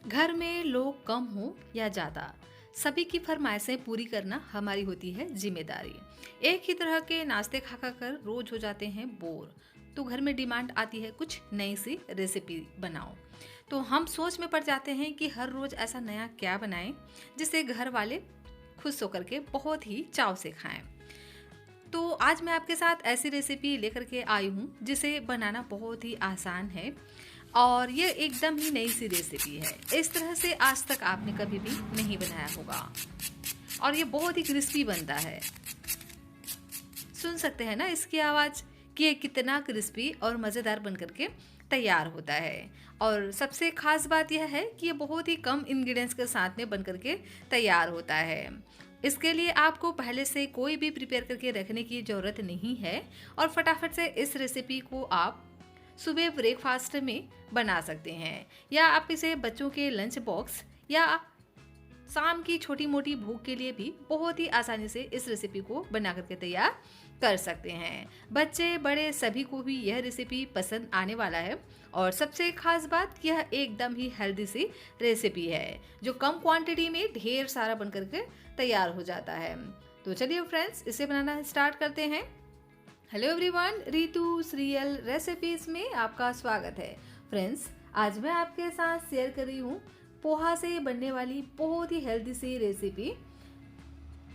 घर में लोग कम हो या ज़्यादा, सभी की फरमाइशें पूरी करना हमारी होती है जिम्मेदारी। एक ही तरह के नाश्ते खा खा कर रोज हो जाते हैं बोर, तो घर में डिमांड आती है कुछ नई सी रेसिपी बनाओ। तो हम सोच में पड़ जाते हैं कि हर रोज ऐसा नया क्या बनाएं जिससे घर वाले खुश होकर के बहुत ही चाव से खाएं। तो आज मैं आपके साथ ऐसी रेसिपी लेकर के आई हूँ जिसे बनाना बहुत ही आसान है और ये एकदम ही नई सी रेसिपी है। इस तरह से आज तक आपने कभी भी नहीं बनाया होगा और ये बहुत ही क्रिस्पी बनता है। सुन सकते हैं ना इसकी आवाज़ कि ये कितना क्रिस्पी और मज़ेदार बन करके तैयार होता है। और सबसे ख़ास बात यह है कि ये बहुत ही कम इंग्रेडिएंट्स के साथ में बन करके तैयार होता है। इसके लिए आपको पहले से कोई भी प्रिपेयर करके रखने की ज़रूरत नहीं है और फटाफट से इस रेसिपी को आप सुबह ब्रेकफास्ट में बना सकते हैं या आप इसे बच्चों के लंच बॉक्स या शाम की छोटी मोटी भूख के लिए भी बहुत ही आसानी से इस रेसिपी को बना करके तैयार कर सकते हैं। बच्चे बड़े सभी को भी यह रेसिपी पसंद आने वाला है और सबसे खास बात यह एकदम ही हेल्दी सी रेसिपी है जो कम क्वांटिटी में ढेर सारा बन करके तैयार हो जाता है। तो चलिए फ्रेंड्स, इसे बनाना स्टार्ट करते हैं। Hello everyone, Ritu serial recipes में आपका स्वागत है। फ्रेंड्स, आज मैं आपके साथ शेयर कर रही हूँ पोहा से बनने वाली बहुत ही हेल्दी सी रेसिपी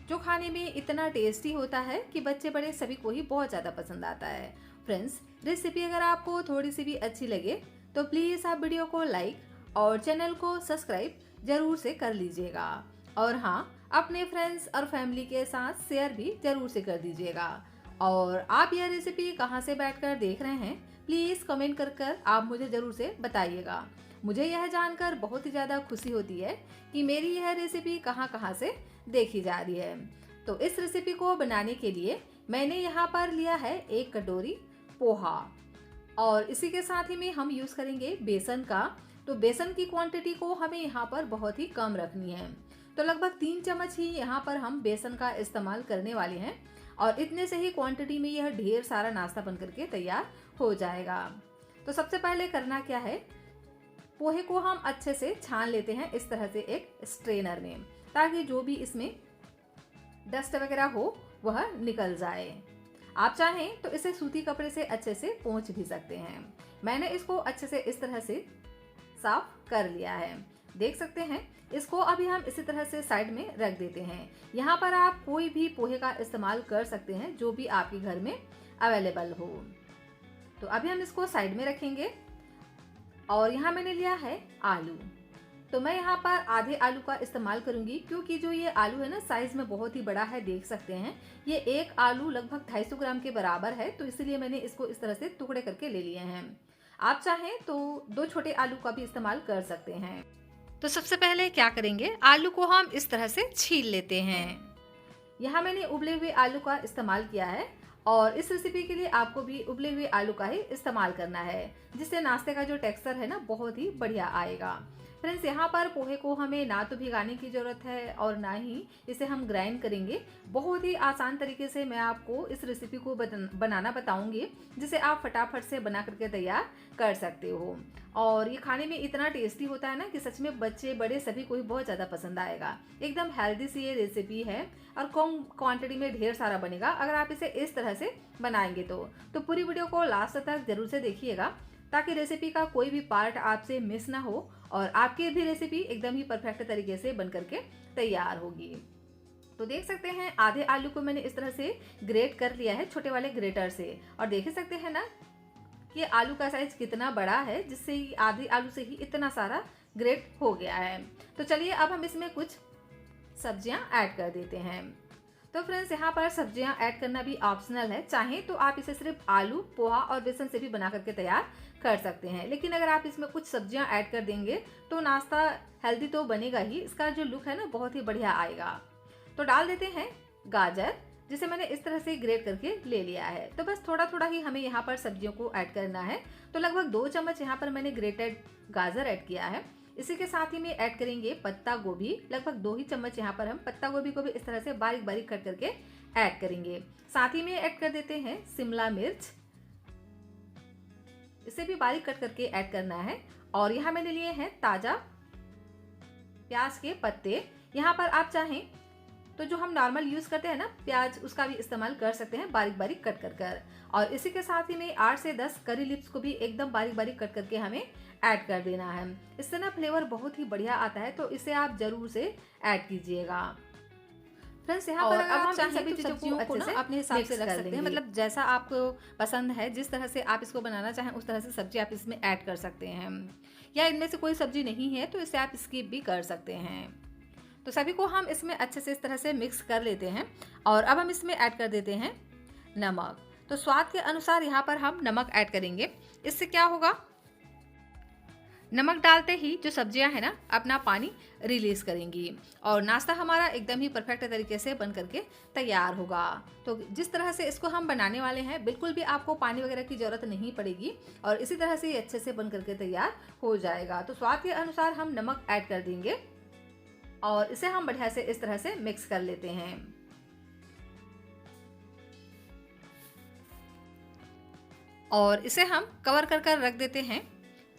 जो खाने में इतना टेस्टी होता है कि बच्चे बड़े सभी को ही बहुत ज़्यादा पसंद आता है। फ्रेंड्स, रेसिपी अगर आपको थोड़ी सी भी अच्छी लगे तो प्लीज़ आप वीडियो को लाइक और चैनल को सब्सक्राइब जरूर से कर लीजिएगा और हाँ, अपने फ्रेंड्स और फैमिली के साथ शेयर भी जरूर से कर दीजिएगा। और आप यह रेसिपी कहाँ से बैठकर देख रहे हैं प्लीज़ कमेंट कर आप मुझे ज़रूर से बताइएगा। मुझे यह जानकर बहुत ही ज़्यादा खुशी होती है कि मेरी यह रेसिपी कहाँ से देखी जा रही है। तो इस रेसिपी को बनाने के लिए मैंने यहाँ पर लिया है 1 कटोरी पोहा और इसी के साथ ही में हम यूज़ करेंगे बेसन का। तो बेसन की क्वांटिटी को हमें यहाँ पर बहुत ही कम रखनी है, तो लगभग 3 चम्मच ही यहाँ पर हम बेसन का इस्तेमाल करने वाले हैं और इतने से ही क्वांटिटी में यह ढेर सारा नाश्ता बन करके तैयार हो जाएगा। तो सबसे पहले करना क्या है, पोहे को हम अच्छे से छान लेते हैं इस तरह से एक स्ट्रेनर में, ताकि जो भी इसमें डस्ट वगैरह हो वह निकल जाए। आप चाहें तो इसे सूती कपड़े से अच्छे से पोंछ भी सकते हैं। मैंने इसको अच्छे से इस तरह से साफ कर लिया है, देख सकते हैं। इसको अभी हम इसी तरह से साइड में रख देते हैं। यहाँ पर आप कोई भी पोहे का इस्तेमाल कर सकते हैं जो भी आपके घर में अवेलेबल हो। तो अभी हम इसको साइड में रखेंगे और यहाँ मैंने लिया है आलू। तो मैं यहाँ पर आधे आलू का इस्तेमाल करूँगी क्योंकि जो ये आलू है ना साइज़ में बहुत ही बड़ा है, देख सकते हैं। ये एक आलू लगभग 250 ग्राम के बराबर है, तो इसलिए मैंने इसको इस तरह से टुकड़े करके ले लिए हैं। आप चाहें तो 2 छोटे आलू का भी इस्तेमाल कर सकते हैं। तो सबसे पहले क्या करेंगे, आलू को हम इस तरह से छील लेते हैं। यहाँ मैंने उबले हुए आलू का इस्तेमाल किया है और इस रेसिपी के लिए आपको भी उबले हुए आलू का ही इस्तेमाल करना है, जिससे नाश्ते का जो टेक्सचर है ना बहुत ही बढ़िया आएगा। फ्रेंड्स, यहाँ पर पोहे को हमें ना तो भिगाने की ज़रूरत है और ना ही इसे हम ग्राइंड करेंगे। बहुत ही आसान तरीके से मैं आपको इस रेसिपी को बनाना बताऊंगी, जिसे आप फटाफट से बना करके तैयार कर सकते हो। और ये खाने में इतना टेस्टी होता है ना कि सच में बच्चे बड़े सभी को ही बहुत ज़्यादा पसंद आएगा। एकदम हेल्दी सी ये रेसिपी है और कम क्वांटिटी में ढेर सारा बनेगा अगर आप इसे इस तरह से बनाएंगे तो पूरी वीडियो को लास्ट तक जरूर से देखिएगा, ताकि रेसिपी का कोई भी पार्ट आपसे मिस ना हो और आपकी भी रेसिपी एकदम ही परफेक्ट तरीके से बन करके तैयार होगी। तो देख सकते हैं आधे आलू को मैंने इस तरह से ग्रेट कर लिया है छोटे वाले ग्रेटर से, और देख सकते हैं ना कि आलू का साइज कितना बड़ा है, जिससे आधे आलू से ही इतना सारा ग्रेट हो गया है। तो चलिए अब हम इसमें कुछ सब्जियां ऐड कर देते हैं। तो फ्रेंड्स, यहाँ पर सब्जियां ऐड करना भी ऑप्शनल है, चाहे तो आप इसे सिर्फ आलू, पोहा और बेसन से भी बना करके तैयार कर सकते हैं। लेकिन अगर आप इसमें कुछ सब्जियां ऐड कर देंगे तो नाश्ता हेल्दी तो बनेगा ही, इसका जो लुक है ना बहुत ही बढ़िया आएगा। तो डाल देते हैं गाजर, जिसे मैंने इस तरह से ग्रेट करके ले लिया है। तो बस थोड़ा थोड़ा ही हमें यहाँ पर सब्जियों को ऐड करना है। तो लगभग 2 चम्मच यहाँ पर मैंने ग्रेटेड गाजर ऐड किया है। इसी के साथ ही में ऐड करेंगे पत्ता गोभी, लगभग 2 ही चम्मच यहाँ पर हम पत्ता गोभी को भी इस तरह से बारीक बारीक कट करके ऐड करेंगे। साथ ही में ऐड कर देते हैं शिमला मिर्च, इसे भी बारीक कट करके ऐड करना है। और यहाँ मैंने लिए हैं ताज़ा प्याज के पत्ते। यहाँ पर आप चाहें तो जो हम नॉर्मल यूज़ करते हैं ना प्याज, उसका भी इस्तेमाल कर सकते हैं बारीक बारीक कट कर कर। और इसी के साथ ही में 8 से 10 करी लिप्स को भी एकदम बारीक बारीक कट करके हमें ऐड कर देना है। इससे ना फ्लेवर बहुत ही बढ़िया आता है, तो इसे आप जरूर से ऐड कीजिएगा। फ्रेंड्स, यहाँ पर अगर आप चाहें सभी सब्जियों को ना अपने हिसाब से रख सकते हैं, मतलब जैसा आपको पसंद है, जिस तरह से आप इसको बनाना चाहें उस तरह से सब्जी आप इसमें ऐड कर सकते हैं। या इनमें से कोई सब्जी नहीं है तो इसे आप स्किप भी कर सकते हैं। तो सभी को हम इसमें अच्छे से इस तरह से मिक्स कर लेते हैं। और अब हम इसमें ऐड कर देते हैं नमक। तो स्वाद के अनुसार यहाँ पर हम नमक ऐड करेंगे। इससे क्या होगा, नमक डालते ही जो सब्जियां हैं ना अपना पानी रिलीज करेंगी और नाश्ता हमारा एकदम ही परफेक्ट तरीके से बन करके तैयार होगा। तो जिस तरह से इसको हम बनाने वाले हैं बिल्कुल भी आपको पानी वगैरह की ज़रूरत नहीं पड़ेगी और इसी तरह से ये अच्छे से बन करके तैयार हो जाएगा। तो स्वाद के अनुसार हम नमक ऐड कर देंगे और इसे हम बढ़िया से इस तरह से मिक्स कर लेते हैं। और इसे हम कवर कर कर रख देते हैं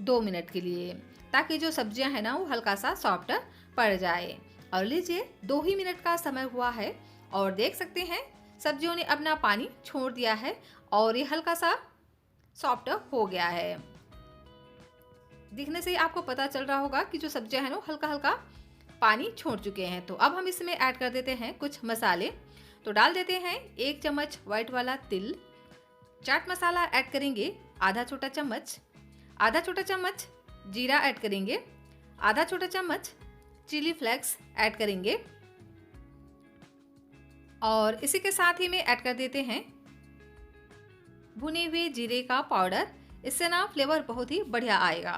2 मिनट के लिए, ताकि जो सब्जियां हैं ना वो हल्का सा सॉफ्ट पड़ जाए। और लीजिए 2 ही मिनट का समय हुआ है और देख सकते हैं सब्जियों ने अपना पानी छोड़ दिया है और ये हल्का सा सॉफ्ट हो गया है। दिखने से ही आपको पता चल रहा होगा कि जो सब्जियां हैं ना हल्का हल्का पानी छोड़ चुके हैं। तो अब हम इसमें ऐड कर देते हैं कुछ मसाले। तो डाल देते हैं 1 चम्मच व्हाइट वाला तिल, चाट मसाला ऐड करेंगे आधा छोटा चम्मच, आधा छोटा चम्मच जीरा ऐड करेंगे, आधा छोटा चम्मच चिली फ्लेक्स ऐड करेंगे और इसी के साथ ही में ऐड कर देते हैं भुने हुए जीरे का पाउडर। इससे ना फ्लेवर बहुत ही बढ़िया आएगा।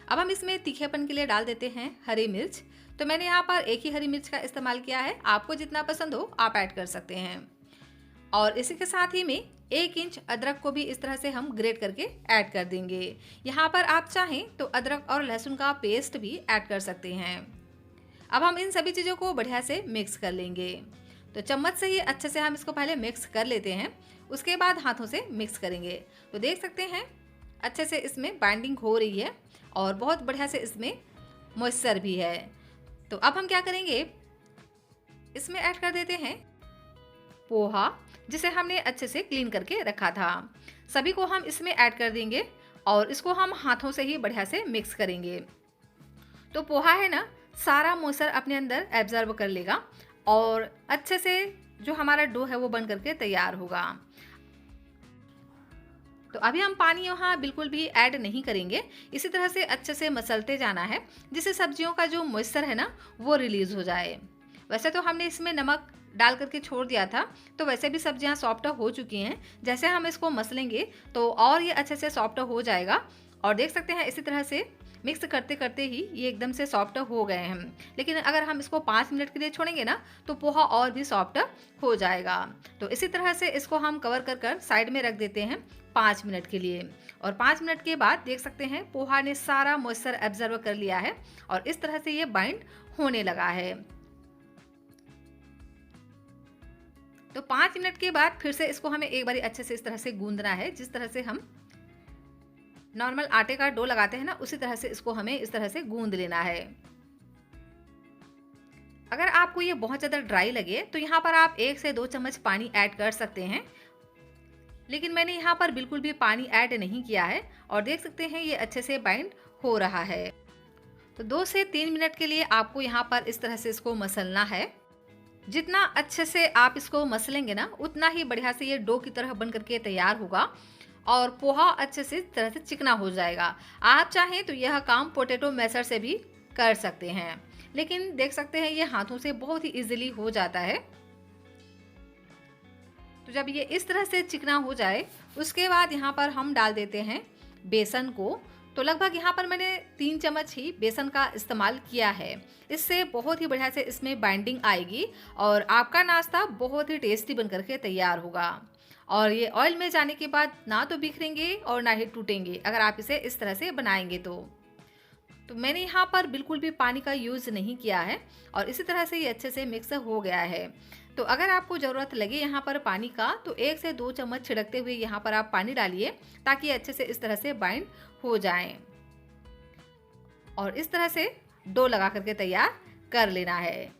अब हम इसमें तीखेपन के लिए डाल देते हैं हरी मिर्च। तो मैंने यहाँ पर एक ही हरी मिर्च का इस्तेमाल किया है, आपको जितना पसंद हो आप ऐड कर सकते हैं। और इसी के साथ ही में 1 इंच अदरक को भी इस तरह से हम ग्रेट करके ऐड कर देंगे। यहाँ पर आप चाहें तो अदरक और लहसुन का पेस्ट भी ऐड कर सकते हैं। अब हम इन सभी चीज़ों को बढ़िया से मिक्स कर लेंगे। तो चम्मच से ही अच्छे से हम इसको पहले मिक्स कर लेते हैं, उसके बाद हाथों से मिक्स करेंगे। तो देख सकते हैं अच्छे से इसमें बाइंडिंग हो रही है और बहुत बढ़िया से इसमें मॉइस्चर भी है। तो अब हम क्या करेंगे, इसमें ऐड कर देते हैं पोहा, जिसे हमने अच्छे से क्लीन करके रखा था। सभी को हम इसमें ऐड कर देंगे और इसको हम हाथों से ही बढ़िया से मिक्स करेंगे। तो पोहा है ना सारा मॉइस्चर अपने अंदर एब्जॉर्ब कर लेगा और अच्छे से जो हमारा डो है वो बन करके तैयार होगा। तो अभी हम पानी यहाँ बिल्कुल भी ऐड नहीं करेंगे, इसी तरह से अच्छे से मसलते जाना है जिससे सब्जियों का जो मॉइस्चर है ना वो रिलीज हो जाए। वैसे तो हमने इसमें नमक डाल करके छोड़ दिया था, तो वैसे भी सब्जियां सॉफ्ट हो चुकी हैं। जैसे हम इसको मसलेंगे तो और ये अच्छे से सॉफ्ट हो जाएगा। और देख सकते हैं इसी तरह से मिक्स करते करते ही ये एकदम से सॉफ्ट हो गए हैं। लेकिन अगर हम इसको 5 मिनट के लिए छोड़ेंगे ना तो पोहा और भी सॉफ्ट हो जाएगा। तो इसी तरह से इसको हम कवर कर कर साइड में रख देते हैं 5 मिनट के लिए। और 5 मिनट के बाद देख सकते हैं पोहा ने सारा मॉइस्चर एब्जॉर्ब कर लिया है और इस तरह से ये बाइंड होने लगा है। तो 5 मिनट के बाद फिर से इसको हमें एक बारी अच्छे से इस तरह से गूंदना है, जिस तरह से हम नॉर्मल आटे का डो लगाते हैं ना उसी तरह से इसको हमें इस तरह से गूंद लेना है। अगर आपको ये बहुत ज़्यादा ड्राई लगे तो यहाँ पर आप 1 से 2 चम्मच पानी ऐड कर सकते हैं, लेकिन मैंने यहाँ पर बिल्कुल भी पानी ऐड नहीं किया है और देख सकते हैं ये अच्छे से बाइंड हो रहा है। तो 2 से 3 मिनट के लिए आपको यहाँ पर इस तरह से इसको मसलना है। जितना अच्छे से आप इसको मसलेंगे ना उतना ही बढ़िया से ये डो की तरह बन करके तैयार होगा और पोहा अच्छे से इस तरह से चिकना हो जाएगा। आप चाहें तो यह काम पोटैटो मैशर से भी कर सकते हैं, लेकिन देख सकते हैं ये हाथों से बहुत ही इजीली हो जाता है। तो जब ये इस तरह से चिकना हो जाए उसके बाद यहाँ पर हम डाल देते हैं बेसन को। तो लगभग यहाँ पर मैंने 3 चम्मच ही बेसन का इस्तेमाल किया है। इससे बहुत ही बढ़िया से इसमें बाइंडिंग आएगी और आपका नाश्ता बहुत ही टेस्टी बन करके तैयार होगा। और ये ऑयल में जाने के बाद ना तो बिखरेंगे और ना ही टूटेंगे अगर आप इसे इस तरह से बनाएंगे तो मैंने यहाँ पर बिल्कुल भी पानी का यूज़ नहीं किया है और इसी तरह से ये अच्छे से मिक्स हो गया है। तो अगर आपको ज़रूरत लगे यहाँ पर पानी का तो 1 से 2 चम्मच छिड़कते हुए यहाँ पर आप पानी डालिए ताकि अच्छे से इस तरह से बाइंड हो जाएं और इस तरह से डो लगा करके तैयार कर लेना है।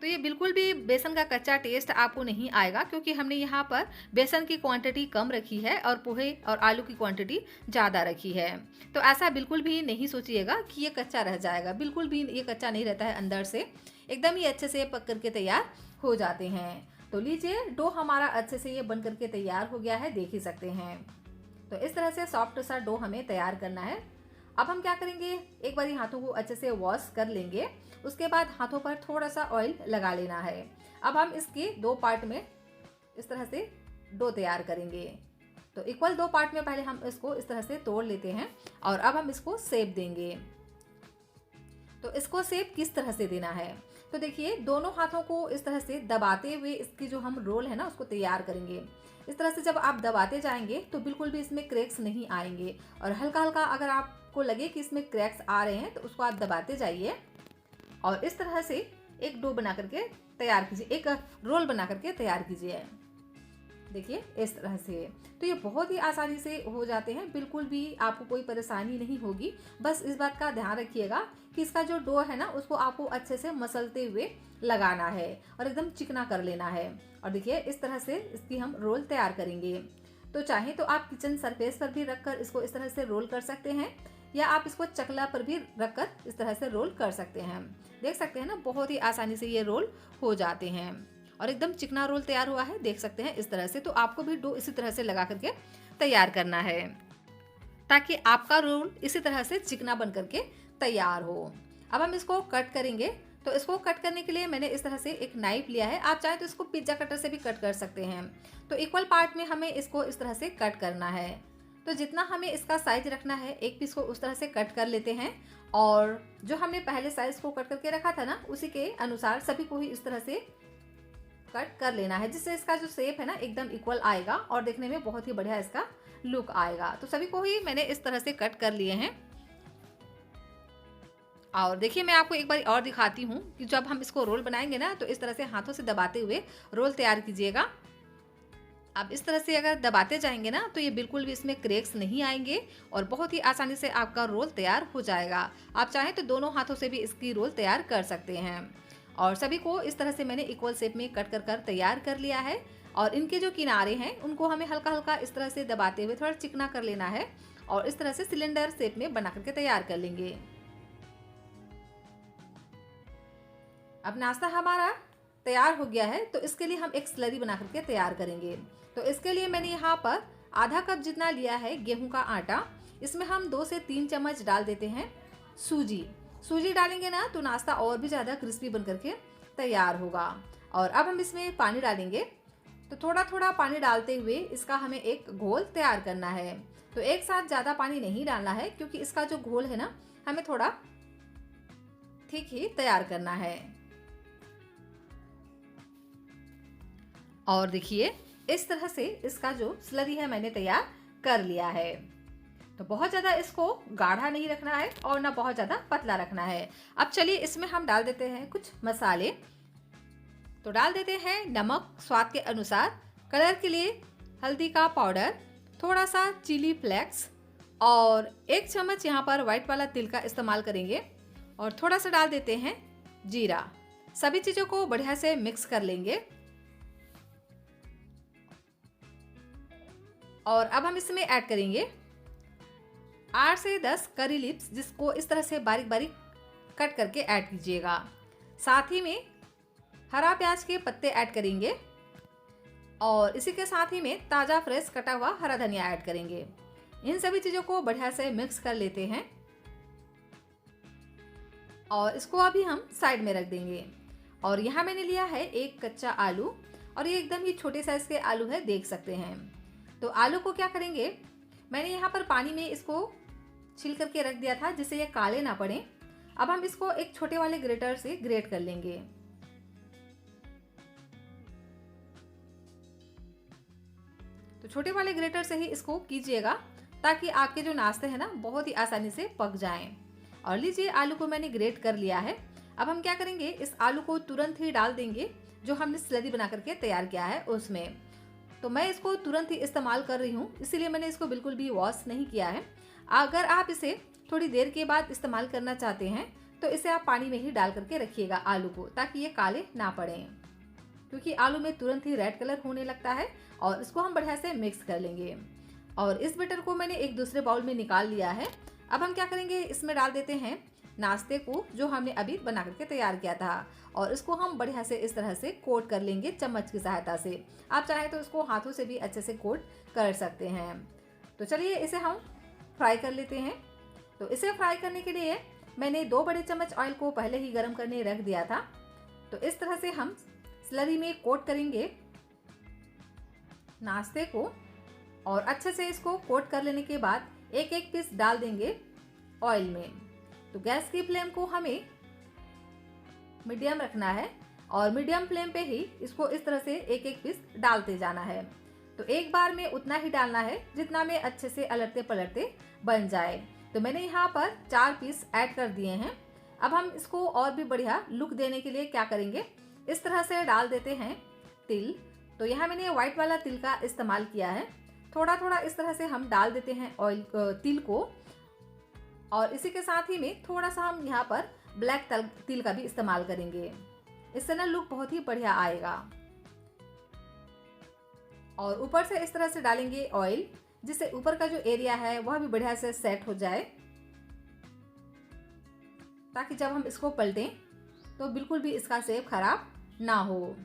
तो ये बिल्कुल भी बेसन का कच्चा टेस्ट आपको नहीं आएगा, क्योंकि हमने यहाँ पर बेसन की क्वांटिटी कम रखी है और पोहे और आलू की क्वांटिटी ज़्यादा रखी है। तो ऐसा बिल्कुल भी नहीं सोचिएगा कि ये कच्चा रह जाएगा, बिल्कुल भी ये कच्चा नहीं रहता है, अंदर से एकदम ही अच्छे से पक करके तैयार हो जाते हैं। तो लीजिए, डो हमारा अच्छे से ये बन करके तैयार हो गया है, देख ही सकते हैं। तो इस तरह से सॉफ्ट सा डो हमें तैयार करना है। अब हम क्या करेंगे, एक बार हाथों को अच्छे से वॉश कर लेंगे, उसके बाद हाथों पर थोड़ा सा ऑयल लगा लेना है। अब हम इसके 2 पार्ट में इस तरह से डो तैयार करेंगे। तो इक्वल 2 पार्ट में पहले हम इसको इस तरह से तोड़ लेते हैं और अब हम इसको शेप देंगे। तो इसको शेप किस तरह से देना है, तो देखिए, दोनों हाथों को इस तरह से दबाते हुए इसकी जो हम रोल है ना उसको तैयार करेंगे। इस तरह से जब आप दबाते जाएंगे तो बिल्कुल भी इसमें क्रैक्स नहीं आएंगे, और हल्का हल्का अगर आपको लगे कि इसमें क्रैक्स आ रहे हैं तो उसको आप दबाते जाइए और इस तरह से एक डो बना करके तैयार कीजिए, एक रोल बना करके तैयार कीजिए। देखिए इस तरह से। तो ये बहुत ही आसानी से हो जाते हैं, बिल्कुल भी आपको कोई परेशानी नहीं होगी। बस इस बात का ध्यान रखिएगा कि इसका जो डो है ना उसको आपको अच्छे से मसलते हुए लगाना है और एकदम चिकना कर लेना है। और देखिए इस तरह से इसकी हम रोल तैयार करेंगे। तो चाहे तो आप किचन सरफेस पर भी रखकर इसको इस तरह से रोल कर सकते हैं, या आप इसको चकला पर भी रखकर इस तरह से रोल कर सकते हैं। देख सकते हैं ना, बहुत ही आसानी से ये रोल हो जाते हैं और एकदम चिकना रोल तैयार हुआ है, देख सकते हैं इस तरह से। तो आपको भी डो इसी तरह से लगा करके तैयार करना है ताकि आपका रोल इसी तरह से चिकना बन करके तैयार हो। अब हम इसको कट करेंगे। तो इसको कट करने के लिए मैंने इस तरह से एक नाइफ लिया है, आप चाहे तो इसको पिज्जा कटर से भी कट कर सकते हैं। तो इक्वल पार्ट में हमें इसको इस तरह से कट करना है। तो जितना हमें इसका साइज रखना है, एक पीस को उस तरह से कट कर लेते हैं और जो हमने पहले साइज को कट करके रखा था ना उसी के अनुसार सभी को ही इस तरह से कट कर लेना है, जिससे इसका जो शेप है ना एकदम इक्वल आएगा और देखने में बहुत ही बढ़िया इसका लुक आएगा। तो सभी को ही मैंने इस तरह से कट कर लिए हैं। और देखिए, मैं आपको एक बार और दिखाती हूँ कि जब हम इसको रोल बनाएंगे ना तो इस तरह से हाथों से दबाते हुए रोल तैयार कीजिएगा। अब इस तरह से अगर दबाते जाएंगे ना तो ये बिल्कुल भी इसमें क्रैक्स नहीं आएंगे और बहुत ही आसानी से आपका रोल तैयार हो जाएगा। आप चाहें तो दोनों हाथों से भी इसकी रोल तैयार कर सकते हैं। और सभी को इस तरह से मैंने इक्वल शेप में कट कर तैयार कर लिया है। और इनके जो किनारे हैं उनको हमें हल्का हल्का इस तरह से दबाते हुए थोड़ा चिकना कर लेना है और इस तरह से सिलेंडर शेप में बना करके तैयार कर लेंगे। अब नाश्ता हमारा तैयार हो गया है, तो इसके लिए हम एक स्लरी बना करके तैयार करेंगे। तो इसके लिए मैंने यहाँ पर आधा कप जितना लिया है गेहूं का आटा। इसमें हम 2 से 3 चम्मच डाल देते हैं सूजी डालेंगे ना तो नाश्ता और भी ज़्यादा क्रिस्पी बन करके तैयार होगा। और अब हम इसमें पानी डालेंगे। तो थोड़ा थोड़ा पानी डालते हुए इसका हमें एक घोल तैयार करना है। तो एक साथ ज़्यादा पानी नहीं डालना है, क्योंकि इसका जो घोल है ना हमें थोड़ा ठीक ही तैयार करना है। और देखिए इस तरह से इसका जो स्लरी है मैंने तैयार कर लिया है। तो बहुत ज़्यादा इसको गाढ़ा नहीं रखना है और ना बहुत ज़्यादा पतला रखना है। अब चलिए इसमें हम डाल देते हैं कुछ मसाले। तो डाल देते हैं नमक स्वाद के अनुसार, कलर के लिए हल्दी का पाउडर, थोड़ा सा चिली फ्लेक्स और 1 चम्मच यहाँ पर व्हाइट वाला तिल का इस्तेमाल करेंगे और थोड़ा सा डाल देते हैं जीरा। सभी चीज़ों को बढ़िया से मिक्स कर लेंगे। और अब हम इसमें ऐड करेंगे 8 से 10 करी लिव्स, जिसको इस तरह से बारीक बारीक कट करके ऐड कीजिएगा। साथ ही में हरा प्याज के पत्ते ऐड करेंगे और इसी के साथ ही में ताज़ा फ्रेश कटा हुआ हरा धनिया ऐड करेंगे। इन सभी चीज़ों को बढ़िया से मिक्स कर लेते हैं और इसको अभी हम साइड में रख देंगे। और यहाँ मैंने लिया है एक कच्चा आलू और ये एकदम ही छोटे साइज़ के आलू है, देख सकते हैं। तो आलू को क्या करेंगे, मैंने यहाँ पर पानी में इसको छील करके रख दिया था जिससे ये काले ना पड़े। अब हम इसको एक छोटे वाले ग्रेटर से ग्रेट कर लेंगे। तो छोटे वाले ग्रेटर से ही इसको कीजिएगा ताकि आपके जो नाश्ते हैं ना बहुत ही आसानी से पक जाएं। और लीजिए आलू को मैंने ग्रेट कर लिया है। अब हम क्या करेंगे, इस आलू को तुरंत ही डाल देंगे जो हमने स्लरी बना करके तैयार किया है उसमें। तो मैं इसको तुरंत ही इस्तेमाल कर रही हूँ, इसीलिए मैंने इसको बिल्कुल भी वॉश नहीं किया है। अगर आप इसे थोड़ी देर के बाद इस्तेमाल करना चाहते हैं तो इसे आप पानी में ही डाल करके रखिएगा आलू को, ताकि ये काले ना पड़े, क्योंकि आलू में तुरंत ही रेड कलर होने लगता है। और इसको हम बढ़िया से मिक्स कर लेंगे। और इस बैटर को मैंने एक दूसरे बाउल में निकाल लिया है। अब हम क्या करेंगे, इसमें डाल देते हैं नाश्ते को जो हमने अभी बना करके तैयार किया था, और इसको हम बढ़िया से इस तरह से कोट कर लेंगे चम्मच की सहायता से। आप चाहे तो इसको हाथों से भी अच्छे से कोट कर सकते हैं। तो चलिए इसे हम फ्राई कर लेते हैं। तो इसे फ्राई करने के लिए मैंने 2 बड़े चम्मच ऑयल को पहले ही गर्म करने रख दिया था। तो इस तरह से हम स्लरी में कोट करेंगे नाश्ते को, और अच्छे से इसको कोट कर लेने के बाद एक एक पीस डाल देंगे ऑयल में। तो गैस की फ्लेम को हमें मीडियम रखना है, और मीडियम फ्लेम पे ही इसको इस तरह से एक एक पीस डालते जाना है। तो एक बार में उतना ही डालना है जितना में अच्छे से अलटते पलटते बन जाए। तो मैंने यहाँ पर 4 पीस ऐड कर दिए हैं। अब हम इसको और भी बढ़िया लुक देने के लिए क्या करेंगे, इस तरह से डाल देते हैं तिल। तो यहाँ मैंने व्हाइट वाला तिल का इस्तेमाल किया है। थोड़ा थोड़ा इस तरह से हम डाल देते हैं ऑयल तिल को, और इसी के साथ ही में थोड़ा सा हम यहाँ पर ब्लैक तिल का भी इस्तेमाल करेंगे। इससे ना लुक बहुत ही बढ़िया आएगा। और ऊपर से इस तरह से डालेंगे ऑयल, जिससे ऊपर का जो एरिया है वह भी बढ़िया से सेट हो जाए, ताकि जब हम इसको पलटें तो बिल्कुल भी इसका शेप खराब ना हो।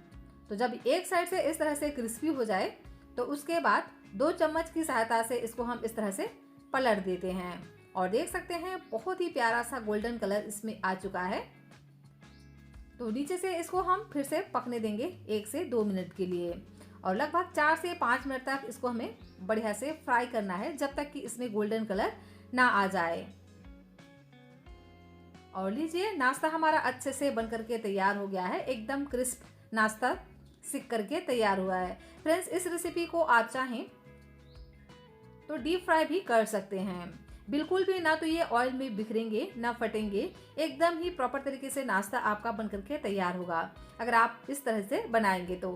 तो जब एक साइड से इस तरह से क्रिस्पी हो जाए तो उसके बाद 2 चम्मच की सहायता से इसको हम इस तरह से पलट देते हैं, और देख सकते हैं बहुत ही प्यारा सा गोल्डन कलर इसमें आ चुका है। तो नीचे से इसको हम फिर से पकने देंगे 1 से 2 मिनट के लिए, और लगभग 4 से 5 मिनट तक इसको हमें बढ़िया से फ्राई करना है, जब तक कि इसमें गोल्डन कलर ना आ जाए। और लीजिए नाश्ता हमारा अच्छे से बन करके तैयार हो गया है। एकदम क्रिस्प नाश्ता सिक करके तैयार हुआ है। फ्रेंड्स, इस रेसिपी को आप चाहें तो डीप फ्राई भी कर सकते हैं। बिल्कुल भी ना तो ये ऑयल में बिखरेंगे ना फटेंगे, एकदम ही प्रॉपर तरीके से नाश्ता आपका बन करके तैयार होगा अगर आप इस तरह से बनाएंगे तो।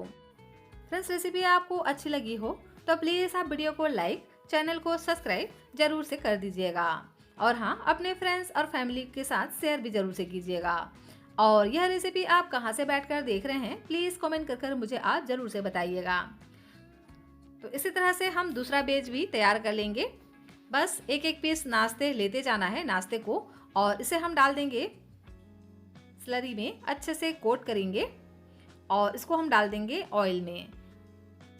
फ्रेंड्स, रेसिपी आपको अच्छी लगी हो तो प्लीज़ आप वीडियो को लाइक, चैनल को सब्सक्राइब जरूर से कर दीजिएगा, और हाँ, अपने फ्रेंड्स और फैमिली के साथ शेयर भी जरूर से कीजिएगा। और यह रेसिपी आप कहाँ से बैठकर देख रहे हैं प्लीज़ कमेंट कर मुझे आज जरूर से बताइएगा। तो इसी तरह से हम दूसरा बैच भी तैयार कर लेंगे। बस एक एक पीस नाश्ते लेते जाना है नाश्ते को, और इसे हम डाल देंगे स्लरी में, अच्छे से कोट करेंगे, और इसको हम डाल देंगे ऑयल में,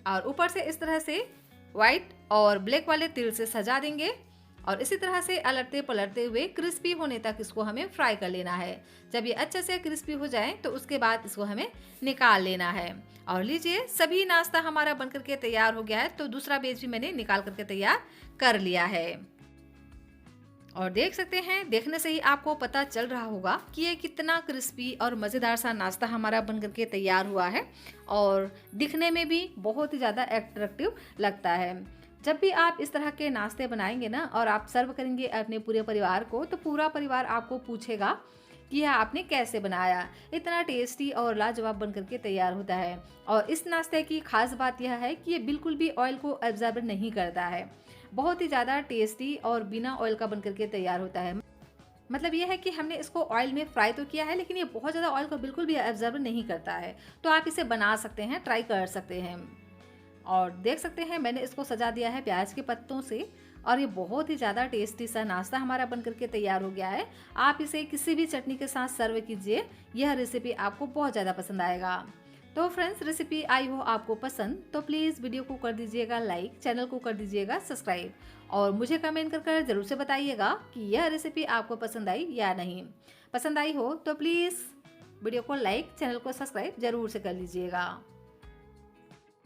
और ऊपर से इस तरह से व्हाइट और ब्लैक वाले तिल से सजा देंगे, और इसी तरह से अलटते पलटते हुए क्रिस्पी होने तक इसको हमें फ्राई कर लेना है। जब ये अच्छे से क्रिस्पी हो जाए तो उसके बाद इसको हमें निकाल लेना है। और लीजिए सभी नाश्ता हमारा बनकर के तैयार हो गया है। तो दूसरा बैच भी मैंने निकाल करके तैयार कर लिया है, और देख सकते हैं, देखने से ही आपको पता चल रहा होगा कि ये कितना क्रिस्पी और मज़ेदार सा नाश्ता हमारा बन करके तैयार हुआ है, और दिखने में भी बहुत ही ज़्यादा अट्रैक्टिव लगता है। जब भी आप इस तरह के नाश्ते बनाएंगे ना, और आप सर्व करेंगे अपने पूरे परिवार को, तो पूरा परिवार आपको पूछेगा कि यह आपने कैसे बनाया। इतना टेस्टी और लाजवाब बन करके तैयार होता है। और इस नाश्ते की खास बात यह है कि ये बिल्कुल भी ऑयल को एब्जॉर्ब नहीं करता है। बहुत ही ज़्यादा टेस्टी और बिना ऑयल का बन करके तैयार होता है। मतलब यह है कि हमने इसको ऑयल में फ्राई तो किया है, लेकिन ये बहुत ज़्यादा ऑयल को बिल्कुल भी एब्जॉर्ब नहीं करता है। तो आप इसे बना सकते हैं, ट्राई कर सकते हैं। और देख सकते हैं मैंने इसको सजा दिया है प्याज के पत्तों से, और ये बहुत ही ज़्यादा टेस्टी सा नाश्ता हमारा बन करके तैयार हो गया है। आप इसे किसी भी चटनी के साथ सर्व कीजिए, यह रेसिपी आपको बहुत ज़्यादा पसंद आएगा। तो फ्रेंड्स, रेसिपी आई हो आपको पसंद तो प्लीज़ वीडियो को कर दीजिएगा लाइक, चैनल को कर दीजिएगा सब्सक्राइब, और मुझे कमेंट कर ज़रूर से बताइएगा कि यह रेसिपी आपको पसंद आई या नहीं। पसंद आई हो तो प्लीज़ वीडियो को लाइक, चैनल को सब्सक्राइब ज़रूर से कर लीजिएगा।